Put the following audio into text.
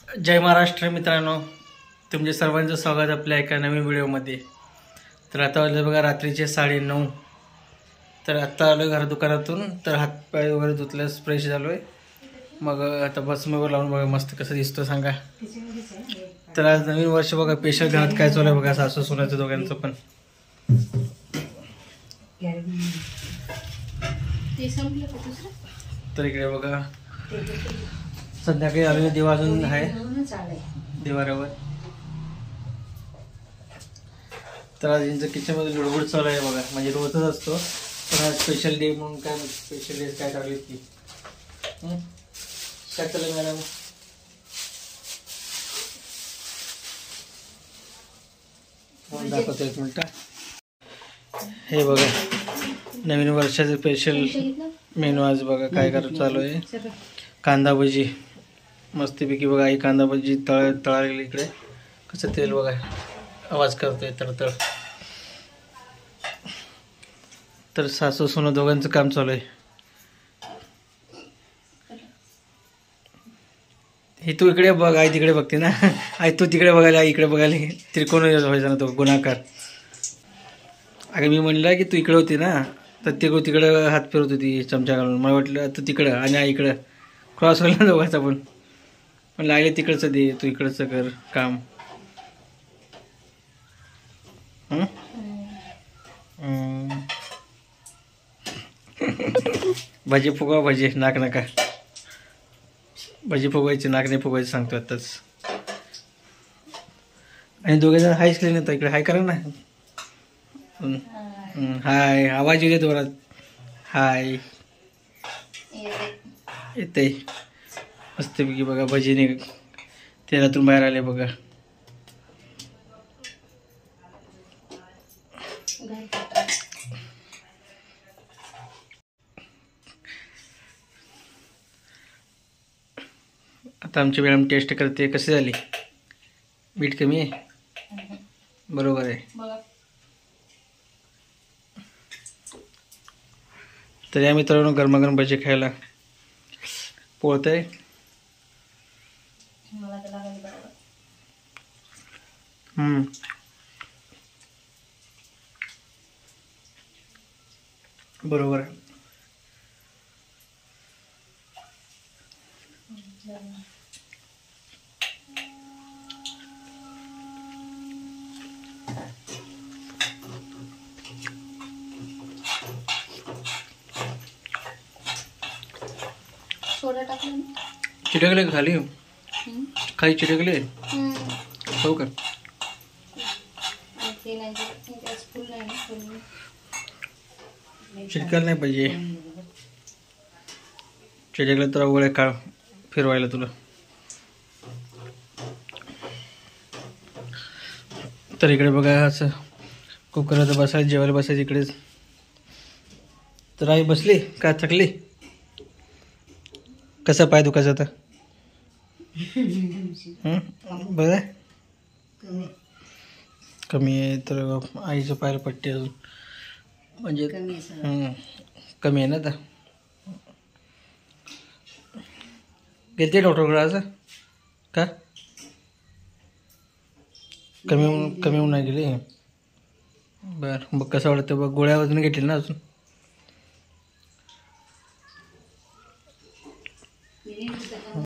जय महाराष्ट्र मित्रांनो, तुमचे सर्वांचं स्वागत आपल्या एका नवीन व्हिडिओमध्ये. तर आता वाजले बघा रात्रीचे 9:30. तर आत्ता आलो घरा दुकानातून. तर हातपाय वगैरे धुतल्यास फ्रेश झालो आहे. मग आता बसमध्ये लावून बघा मस्त कसं दिसतं सांगा. तर आज नवीन वर्ष बघा, स्पेशल घरात काय चालू आहे बघा, सासू सुनाचं दोघांचं पण. तर इकडे बघा संध्याकाळी आलेले दिवा अजून आहे दिवाऱ्यावर. तर आज यांचं किचनमध्ये लुडबुड चालू आहे बघा, म्हणजे रोजच असतो पण आज स्पेशल डे म्हणून काय स्पेशल डे काय टाकली ती काय चालू मॅडम. दाखवतो एक मिनिट. हे बघा नवीन वर्षाचे स्पेशल मेनू आज बघा काय करत चालू आहे. कांदा भजी मस्तपैकी बघा, ही कांदा भजी तळालेली. इकडे कसं तेल बघा आवाज करतोय तळतळ. तर सासू सोनं दोघांचं काम चालू आहे. हे तू इकडे बघ, आई तिकडे बघते ना. आई तू तिकडे बघायला, आई इकडे बघायला. त्रिकोण व्हायचा ना तो गुणाकार. अगं मी म्हणलं की तू इकडे होती ना, तर तिकडे हात फिरत होती चमचा घालून. मला वाटलं तू तिकडं आणि आई इकडं क्रॉस व्हायला दोघांचा पण. पण लागले तिकडचं दे, तू इकडचं कर काम. भजी फुगवा, भजी नाक नका. भजी फुगवायची, नाक नाही फुगवायचं सांगतो आताच. आणि दोघे जण हायच केले नाही तर इकडे हाय करा ना. हाय, आवाज येऊ दे जोरात. हाय येते मस्तपैकी बघा. भजीने तेलातून बाहेर आले बघा. आता आमची मॅडम टेस्ट करते कशी झाली. मीठ कमी आहे, बरोबर आहे. तरी आम्ही मित्रांनो गरमागरम भजी खायला पोळत आहे. बरोबर आहे. चिटकले खाली, खाली चिटकले हो का. चिटकायला नाही पाहिजे, चिटकलं तर अवघड आहे का फिरवायला तुला. तर इकडे बघा असं कुकरला बसायला, जेवायला बसायचं इकडेच. तर आई बसली का, थकली. कसा पाय दुखायचा आता बरं कमी आहे. तर आईचं पायाला पट्टी अजून म्हणजे कमी आहे ना. आता गेलते डॉक्टरकडे आज का, कमी होऊन नाही गेली. बरं मग कसं वाटतं बघ. गोळ्या अजून घेतली ना अजून.